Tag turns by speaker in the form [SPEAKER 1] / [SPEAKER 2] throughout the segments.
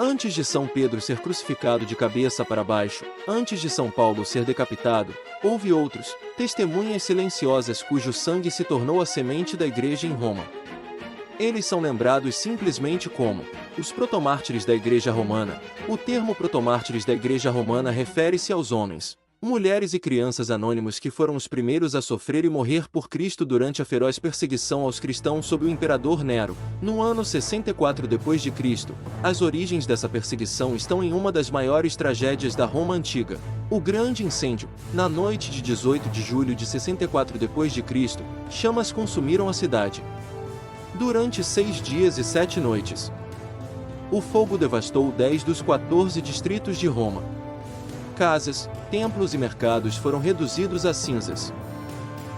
[SPEAKER 1] Antes de São Pedro ser crucificado de cabeça para baixo, antes de São Paulo ser decapitado, houve outros, testemunhas silenciosas cujo sangue se tornou a semente da Igreja em Roma. Eles são lembrados simplesmente como os protomártires da Igreja Romana. O termo protomártires da Igreja Romana refere-se aos homens, mulheres e crianças anônimos que foram os primeiros a sofrer e morrer por Cristo durante a feroz perseguição aos cristãos sob o imperador Nero, no ano 64 d.C. As origens dessa perseguição estão em uma das maiores tragédias da Roma antiga, o Grande Incêndio. Na noite de 18 de julho de 64 d.C., chamas consumiram a cidade. Durante 6 dias e 7 noites, o fogo devastou 10 dos 14 distritos de Roma. Casas, templos e mercados foram reduzidos a cinzas.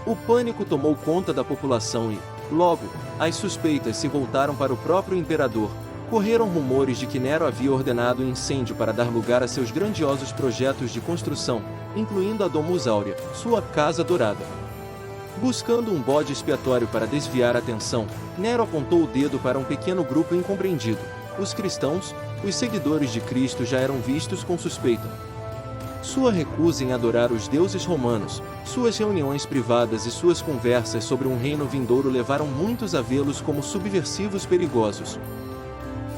[SPEAKER 1] O pânico tomou conta da população e, logo, as suspeitas se voltaram para o próprio imperador. Correram rumores de que Nero havia ordenado o incêndio para dar lugar a seus grandiosos projetos de construção, incluindo a Domus Aurea, sua Casa Dourada. Buscando um bode expiatório para desviar a atenção, Nero apontou o dedo para um pequeno grupo incompreendido. Os cristãos, os seguidores de Cristo, já eram vistos com suspeita. Sua recusa em adorar os deuses romanos, suas reuniões privadas e suas conversas sobre um reino vindouro levaram muitos a vê-los como subversivos perigosos.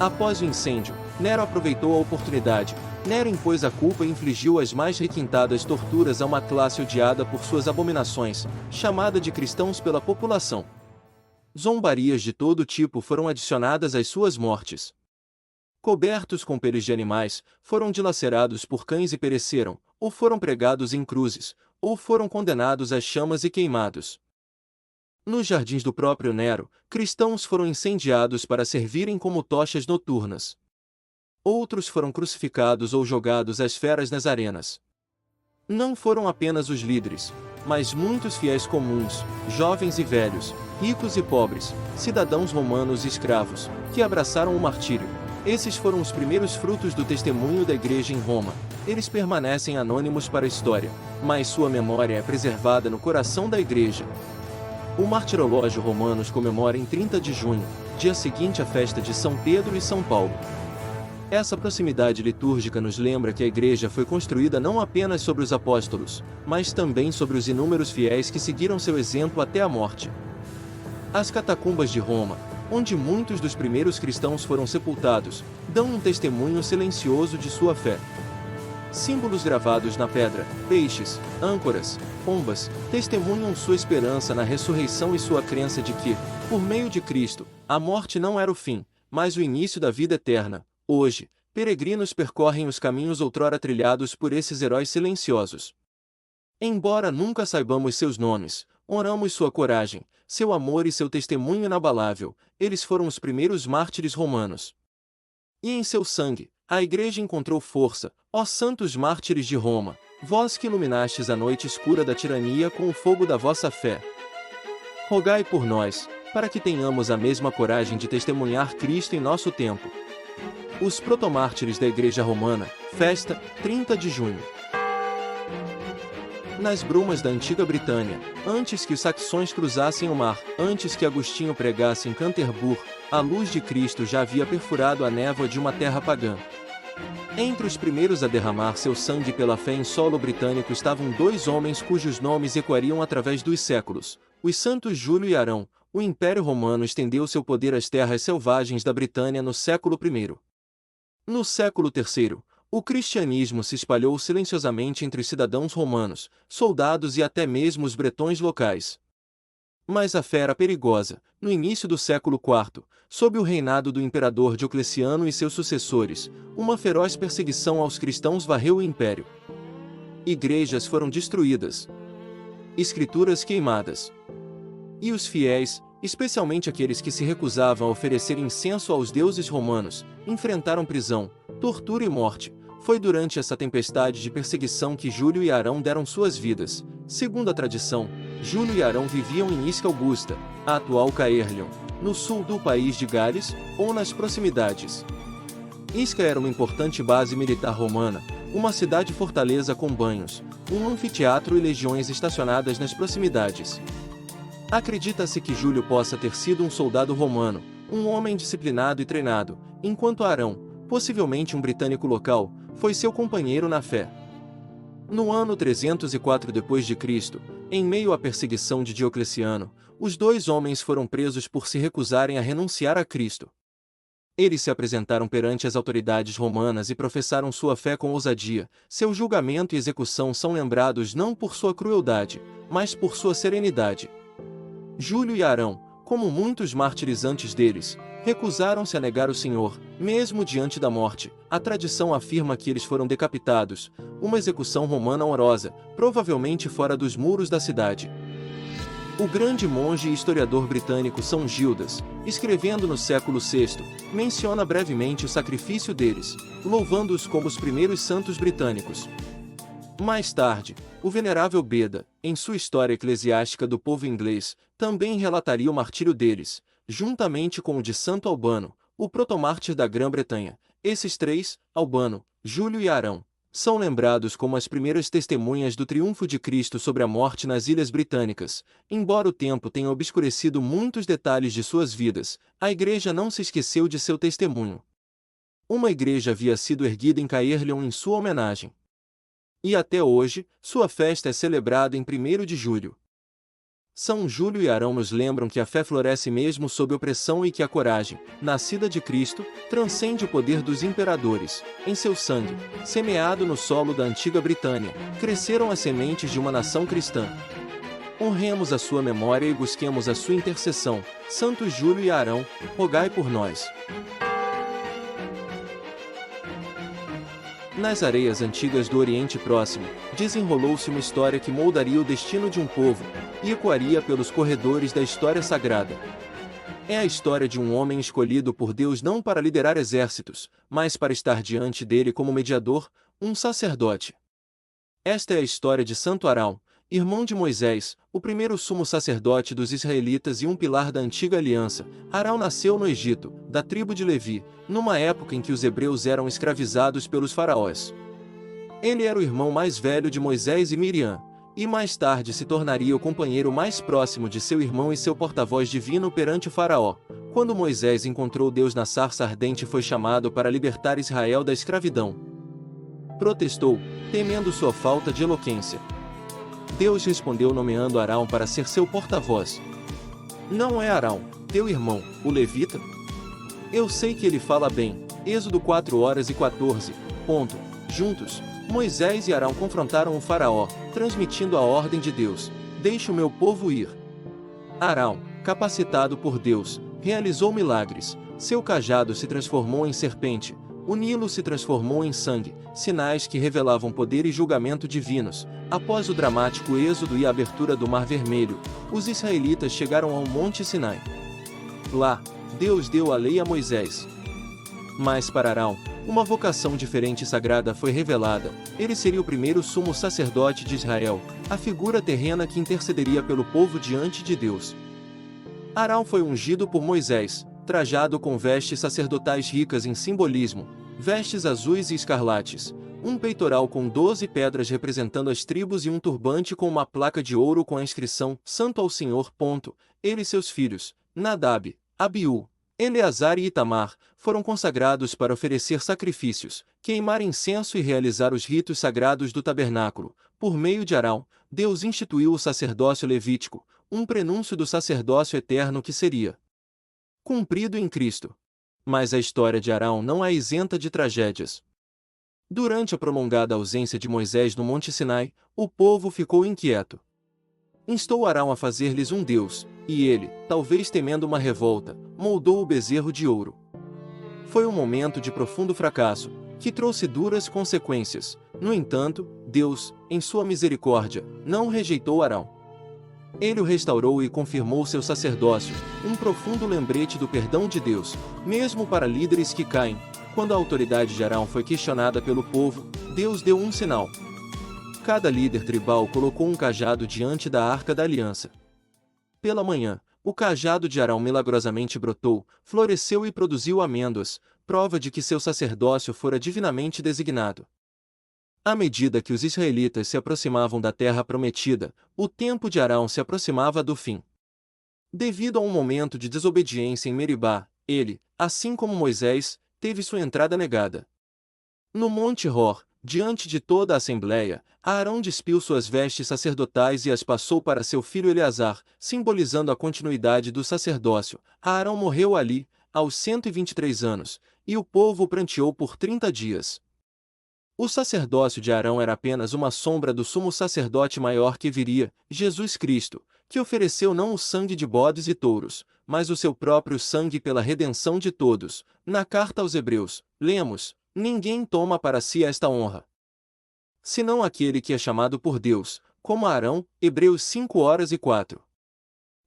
[SPEAKER 1] Após o incêndio, Nero aproveitou a oportunidade. Nero impôs a culpa e infligiu as mais requintadas torturas a uma classe odiada por suas abominações, chamada de cristãos pela população. Zombarias de todo tipo foram adicionadas às suas mortes. Cobertos com peles de animais, foram dilacerados por cães e pereceram, ou foram pregados em cruzes, ou foram condenados às chamas e queimados. Nos jardins do próprio Nero, cristãos foram incendiados para servirem como tochas noturnas. Outros foram crucificados ou jogados às feras nas arenas. Não foram apenas os líderes, mas muitos fiéis comuns, jovens e velhos, ricos e pobres, cidadãos romanos e escravos, que abraçaram o martírio. Esses foram os primeiros frutos do testemunho da Igreja em Roma. Eles permanecem anônimos para a história, mas sua memória é preservada no coração da Igreja. O martirológio romano os comemora em 30 de junho, dia seguinte à festa de São Pedro e São Paulo. Essa proximidade litúrgica nos lembra que a Igreja foi construída não apenas sobre os apóstolos, mas também sobre os inúmeros fiéis que seguiram seu exemplo até a morte. As catacumbas de Roma, onde muitos dos primeiros cristãos foram sepultados, dão um testemunho silencioso de sua fé. Símbolos gravados na pedra, peixes, âncoras, pombas, testemunham sua esperança na ressurreição e sua crença de que, por meio de Cristo, a morte não era o fim, mas o início da vida eterna. Hoje, peregrinos percorrem os caminhos outrora trilhados por esses heróis silenciosos. Embora nunca saibamos seus nomes, honramos sua coragem, seu amor e seu testemunho inabalável. Eles foram os primeiros mártires romanos. E em seu sangue, a Igreja encontrou força, ó santos mártires de Roma, vós que iluminastes a noite escura da tirania com o fogo da vossa fé. Rogai por nós, para que tenhamos a mesma coragem de testemunhar Cristo em nosso tempo. Os protomártires da Igreja Romana, festa, 30 de junho. Nas brumas da antiga Britânia, antes que os saxões cruzassem o mar, antes que Agostinho pregasse em Canterbury, a luz de Cristo já havia perfurado a névoa de uma terra pagã. Entre os primeiros a derramar seu sangue pela fé em solo britânico estavam dois homens cujos nomes ecoariam através dos séculos, os santos Júlio e Arão. O Império Romano estendeu seu poder às terras selvagens da Britânia no século I. No século III, o cristianismo se espalhou silenciosamente entre os cidadãos romanos, soldados e até mesmo os bretões locais. Mas a fé era perigosa. No início do século IV, sob o reinado do imperador Diocleciano e seus sucessores, uma feroz perseguição aos cristãos varreu o império. Igrejas foram destruídas, escrituras queimadas. E os fiéis, especialmente aqueles que se recusavam a oferecer incenso aos deuses romanos, enfrentaram prisão, tortura e morte. Foi durante essa tempestade de perseguição que Júlio e Arão deram suas vidas. Segundo a tradição, Júlio e Arão viviam em Isca Augusta, a atual Caerleon, no sul do país de Gales, ou nas proximidades. Isca era uma importante base militar romana, uma cidade-fortaleza com banhos, um anfiteatro e legiões estacionadas nas proximidades. Acredita-se que Júlio possa ter sido um soldado romano, um homem disciplinado e treinado, enquanto Arão, possivelmente um britânico local, foi seu companheiro na fé. No ano 304 d.C., em meio à perseguição de Diocleciano, os dois homens foram presos por se recusarem a renunciar a Cristo. Eles se apresentaram perante as autoridades romanas e professaram sua fé com ousadia. Seu julgamento e execução são lembrados não por sua crueldade, mas por sua serenidade. Júlio e Arão, como muitos mártires antes deles, recusaram-se a negar o Senhor, mesmo diante da morte. A tradição afirma que eles foram decapitados, uma execução romana honrosa, provavelmente fora dos muros da cidade. O grande monge e historiador britânico São Gildas, escrevendo no século VI, menciona brevemente o sacrifício deles, louvando-os como os primeiros santos britânicos. Mais tarde, o venerável Beda, em sua História Eclesiástica do Povo Inglês, também relataria o martírio deles, juntamente com o de Santo Albano, o protomártir da Grã-Bretanha. Esses três, Albano, Júlio e Arão, são lembrados como as primeiras testemunhas do triunfo de Cristo sobre a morte nas Ilhas Britânicas. Embora o tempo tenha obscurecido muitos detalhes de suas vidas, a Igreja não se esqueceu de seu testemunho. Uma igreja havia sido erguida em Caerleon em sua homenagem. E até hoje, sua festa é celebrada em 1º de julho. São Júlio e Arão nos lembram que a fé floresce mesmo sob opressão e que a coragem, nascida de Cristo, transcende o poder dos imperadores. Em seu sangue, semeado no solo da antiga Britânia, cresceram as sementes de uma nação cristã. Honremos a sua memória e busquemos a sua intercessão. Santos Júlio e Arão, rogai por nós. Nas areias antigas do Oriente Próximo, desenrolou-se uma história que moldaria o destino de um povo, e ecoaria pelos corredores da história sagrada. É a história de um homem escolhido por Deus não para liderar exércitos, mas para estar diante dele como mediador, um sacerdote. Esta é a história de Santo Arão, irmão de Moisés, o primeiro sumo sacerdote dos israelitas e um pilar da antiga aliança. Arão nasceu no Egito, da tribo de Levi, numa época em que os hebreus eram escravizados pelos faraós. Ele era o irmão mais velho de Moisés e Miriam, e mais tarde se tornaria o companheiro mais próximo de seu irmão e seu porta-voz divino perante o faraó. Quando Moisés encontrou Deus na sarça ardente e foi chamado para libertar Israel da escravidão, protestou, temendo sua falta de eloquência. Deus respondeu nomeando Arão para ser seu porta-voz. Não é Arão, teu irmão, o levita? Eu sei que ele fala bem. Êxodo 4:14. Juntos, Moisés e Arão confrontaram o faraó, transmitindo a ordem de Deus: deixe o meu povo ir. Arão, capacitado por Deus, realizou milagres. Seu cajado se transformou em serpente, o Nilo se transformou em sangue, sinais que revelavam poder e julgamento divinos. Após o dramático êxodo e a abertura do Mar Vermelho, os israelitas chegaram ao Monte Sinai. Lá, Deus deu a lei a Moisés. Mas para Arão, uma vocação diferente e sagrada foi revelada. Ele seria o primeiro sumo sacerdote de Israel, a figura terrena que intercederia pelo povo diante de Deus. Arão foi ungido por Moisés, trajado com vestes sacerdotais ricas em simbolismo, vestes azuis e escarlates, um peitoral com 12 pedras representando as tribos e um turbante com uma placa de ouro com a inscrição Santo ao Senhor. Ele e seus filhos, Nadab, Abiú, Eleazar e Itamar, foram consagrados para oferecer sacrifícios, queimar incenso e realizar os ritos sagrados do tabernáculo. Por meio de Arão, Deus instituiu o sacerdócio levítico, um prenúncio do sacerdócio eterno que seria cumprido em Cristo. Mas a história de Arão não é isenta de tragédias. Durante a prolongada ausência de Moisés no Monte Sinai, o povo ficou inquieto. Instou Arão a fazer-lhes um Deus, e ele, talvez temendo uma revolta, moldou o bezerro de ouro. Foi um momento de profundo fracasso, que trouxe duras consequências. No entanto, Deus, em sua misericórdia, não rejeitou Arão. Ele o restaurou e confirmou seu sacerdócio, um profundo lembrete do perdão de Deus, mesmo para líderes que caem. Quando a autoridade de Arão foi questionada pelo povo, Deus deu um sinal. Cada líder tribal colocou um cajado diante da Arca da Aliança. Pela manhã, o cajado de Arão milagrosamente brotou, floresceu e produziu amêndoas, prova de que seu sacerdócio fora divinamente designado. À medida que os israelitas se aproximavam da terra prometida, o tempo de Arão se aproximava do fim. Devido a um momento de desobediência em Meribá, ele, assim como Moisés, teve sua entrada negada. No Monte Hor, diante de toda a assembleia, Arão despiu suas vestes sacerdotais e as passou para seu filho Eleazar, simbolizando a continuidade do sacerdócio. Arão morreu ali, aos 123 anos, e o povo o pranteou por 30 dias. O sacerdócio de Arão era apenas uma sombra do sumo sacerdote maior que viria, Jesus Cristo, que ofereceu não o sangue de bodes e touros, mas o seu próprio sangue pela redenção de todos. Na carta aos Hebreus, lemos: ninguém toma para si esta honra, senão aquele que é chamado por Deus, como Arão, Hebreus 5:4.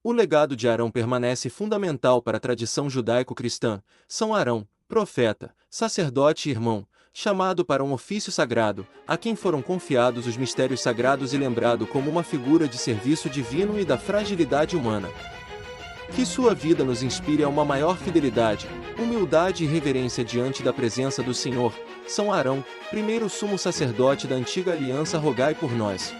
[SPEAKER 1] O legado de Arão permanece fundamental para a tradição judaico-cristã. São Arão, profeta, sacerdote e irmão, chamado para um ofício sagrado, a quem foram confiados os mistérios sagrados e lembrado como uma figura de serviço divino e da fragilidade humana. Que sua vida nos inspire a uma maior fidelidade, humildade e reverência diante da presença do Senhor. São Arão, primeiro sumo sacerdote da antiga aliança, rogai por nós.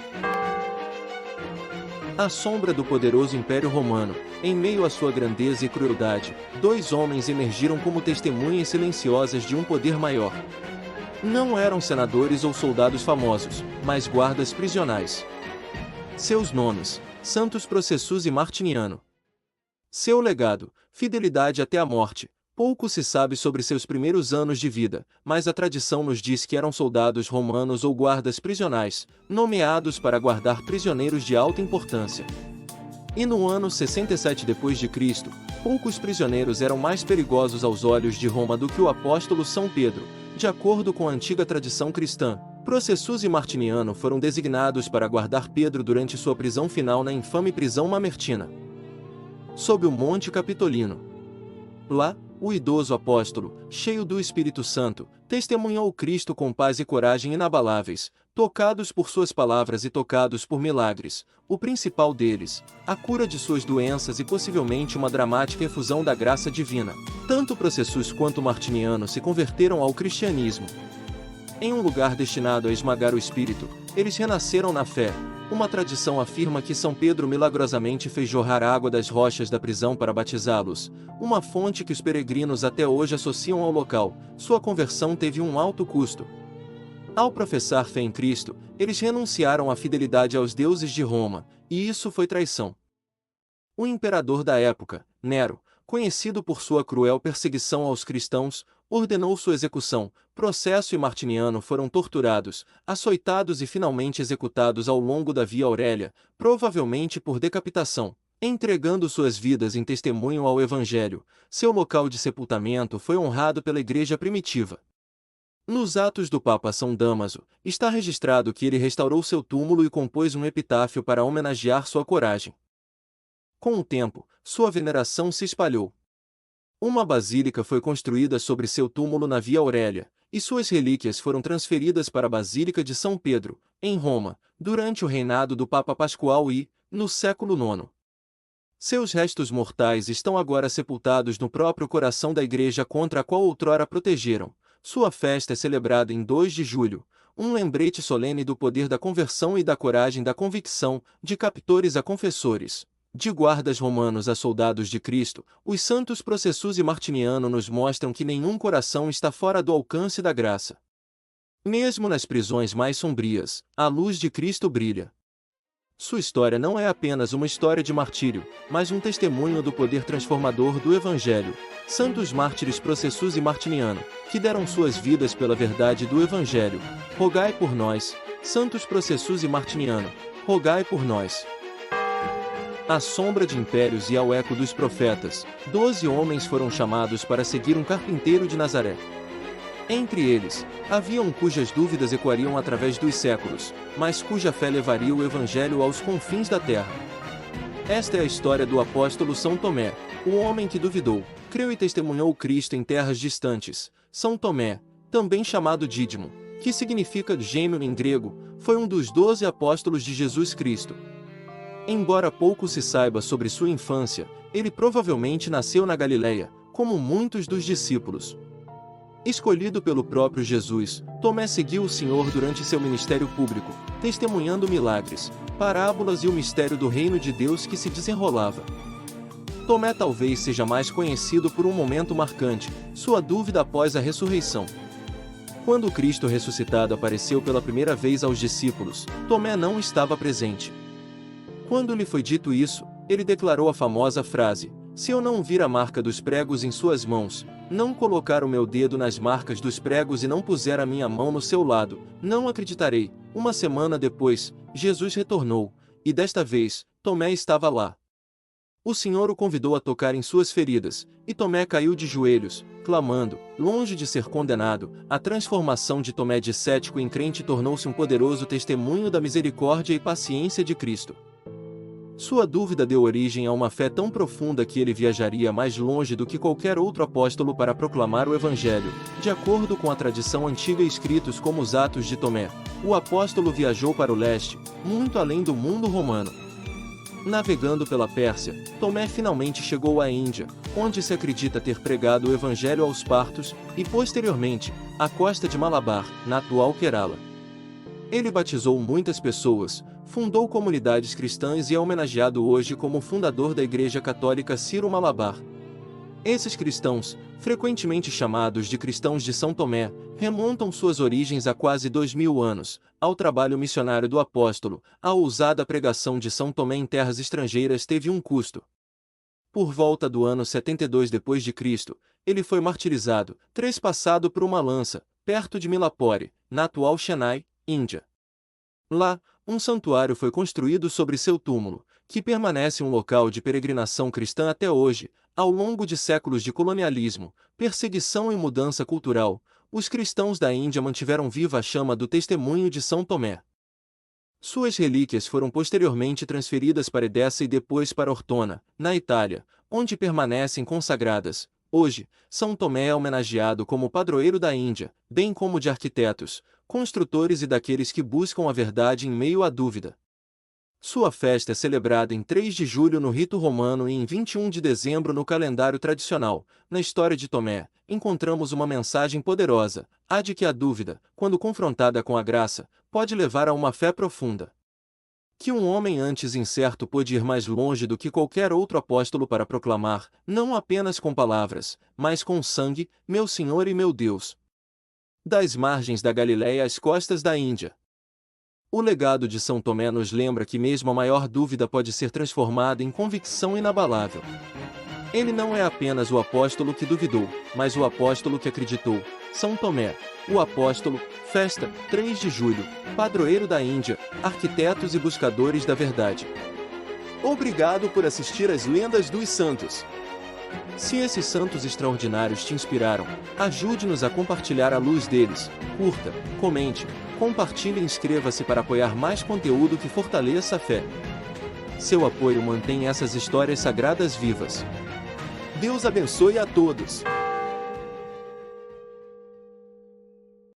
[SPEAKER 1] À sombra do poderoso Império Romano, em meio à sua grandeza e crueldade, dois homens emergiram como testemunhas silenciosas de um poder maior. Não eram senadores ou soldados famosos, mas guardas prisionais. Seus nomes: Santos Processus e Martiniano. Seu legado: fidelidade até a morte. Pouco se sabe sobre seus primeiros anos de vida, mas a tradição nos diz que eram soldados romanos ou guardas prisionais, nomeados para guardar prisioneiros de alta importância. E no ano 67 d.C., poucos prisioneiros eram mais perigosos aos olhos de Roma do que o apóstolo São Pedro. De acordo com a antiga tradição cristã, Processus e Martiniano foram designados para guardar Pedro durante sua prisão final na infame prisão mamertina, sob o Monte Capitolino. Lá, o idoso apóstolo, cheio do Espírito Santo, testemunhou Cristo com paz e coragem inabaláveis, tocados por suas palavras e tocados por milagres, o principal deles, a cura de suas doenças e possivelmente uma dramática efusão da graça divina. Tanto Processus quanto Martiniano se converteram ao cristianismo. Em um lugar destinado a esmagar o espírito, eles renasceram na fé. Uma tradição afirma que São Pedro milagrosamente fez jorrar água das rochas da prisão para batizá-los, uma fonte que os peregrinos até hoje associam ao local. Sua conversão teve um alto custo. Ao professar fé em Cristo, eles renunciaram à fidelidade aos deuses de Roma, e isso foi traição. O imperador da época, Nero, conhecido por sua cruel perseguição aos cristãos, ordenou sua execução. Processo e Martiniano foram torturados, açoitados e finalmente executados ao longo da Via Aurélia, provavelmente por decapitação, entregando suas vidas em testemunho ao Evangelho. Seu local de sepultamento foi honrado pela Igreja primitiva. Nos Atos do Papa São Dámaso, está registrado que ele restaurou seu túmulo e compôs um epitáfio para homenagear sua coragem. Com o tempo, sua veneração se espalhou. Uma basílica foi construída sobre seu túmulo na Via Aurélia, e suas relíquias foram transferidas para a Basílica de São Pedro, em Roma, durante o reinado do Papa Pascoal I, no século IX. Seus restos mortais estão agora sepultados no próprio coração da igreja contra a qual outrora protegeram. Sua festa é celebrada em 2 de julho, um lembrete solene do poder da conversão e da coragem da convicção, de captores a confessores, de guardas romanos a soldados de Cristo. Os santos Processus e Martiniano nos mostram que nenhum coração está fora do alcance da graça. Mesmo nas prisões mais sombrias, a luz de Cristo brilha. Sua história não é apenas uma história de martírio, mas um testemunho do poder transformador do Evangelho. Santos mártires Processus e Martiniano, que deram suas vidas pela verdade do Evangelho, rogai por nós. Santos Processus e Martiniano, rogai por nós. À sombra de impérios e ao eco dos profetas, 12 homens foram chamados para seguir um carpinteiro de Nazaré. Entre eles, havia um cujas dúvidas ecoariam através dos séculos, mas cuja fé levaria o Evangelho aos confins da terra. Esta é a história do apóstolo São Tomé, o homem que duvidou, creu e testemunhou Cristo em terras distantes. São Tomé, também chamado Dídimo, que significa gêmeo em grego, foi um dos 12 apóstolos de Jesus Cristo. Embora pouco se saiba sobre sua infância, ele provavelmente nasceu na Galileia, como muitos dos discípulos. Escolhido pelo próprio Jesus, Tomé seguiu o Senhor durante seu ministério público, testemunhando milagres, parábolas e o mistério do reino de Deus que se desenrolava. Tomé talvez seja mais conhecido por um momento marcante, sua dúvida após a ressurreição. Quando o Cristo ressuscitado apareceu pela primeira vez aos discípulos, Tomé não estava presente. Quando lhe foi dito isso, ele declarou a famosa frase: "Se eu não vir a marca dos pregos em suas mãos, não colocar o meu dedo nas marcas dos pregos e não puser a minha mão no seu lado, não acreditarei." Uma semana depois, Jesus retornou, e desta vez, Tomé estava lá. O Senhor o convidou a tocar em suas feridas, e Tomé caiu de joelhos, clamando. Longe de ser condenado, a transformação de Tomé de cético em crente tornou-se um poderoso testemunho da misericórdia e paciência de Cristo. Sua dúvida deu origem a uma fé tão profunda que ele viajaria mais longe do que qualquer outro apóstolo para proclamar o Evangelho. De acordo com a tradição antiga e escritos como os Atos de Tomé, o apóstolo viajou para o leste, muito além do mundo romano. Navegando pela Pérsia, Tomé finalmente chegou à Índia, onde se acredita ter pregado o Evangelho aos partos, e posteriormente, à costa de Malabar, na atual Kerala. Ele batizou muitas pessoas, fundou comunidades cristãs e é homenageado hoje como fundador da Igreja Católica Sírio-Malabar. Esses cristãos, frequentemente chamados de cristãos de São Tomé, remontam suas origens a quase 2000 anos, ao trabalho missionário do apóstolo. A ousada pregação de São Tomé em terras estrangeiras teve um custo. Por volta do ano 72 d.C., ele foi martirizado, trespassado por uma lança, perto de Milapore, na atual Chennai, Índia. Lá, um santuário foi construído sobre seu túmulo, que permanece um local de peregrinação cristã até hoje. Ao longo de séculos de colonialismo, perseguição e mudança cultural, os cristãos da Índia mantiveram viva a chama do testemunho de São Tomé. Suas relíquias foram posteriormente transferidas para Edessa e depois para Ortona, na Itália, onde permanecem consagradas. Hoje, São Tomé é homenageado como padroeiro da Índia, bem como de arquitetos, construtores e daqueles que buscam a verdade em meio à dúvida. Sua festa é celebrada em 3 de julho no rito romano e em 21 de dezembro no calendário tradicional. Na história de Tomé, encontramos uma mensagem poderosa, a de que a dúvida, quando confrontada com a graça, pode levar a uma fé profunda. Que um homem antes incerto pôde ir mais longe do que qualquer outro apóstolo para proclamar, não apenas com palavras, mas com sangue, meu Senhor e meu Deus. Das margens da Galileia às costas da Índia. O legado de São Tomé nos lembra que mesmo a maior dúvida pode ser transformada em convicção inabalável. Ele não é apenas o apóstolo que duvidou, mas o apóstolo que acreditou. São Tomé, o apóstolo, festa, 3 de julho, padroeiro da Índia, arquitetos e buscadores da verdade. Obrigado por assistir às Lendas dos Santos. Se esses santos extraordinários te inspiraram, ajude-nos a compartilhar a luz deles. Curta, comente, compartilhe e inscreva-se para apoiar mais conteúdo que fortaleça a fé. Seu apoio mantém essas histórias sagradas vivas. Deus abençoe a todos.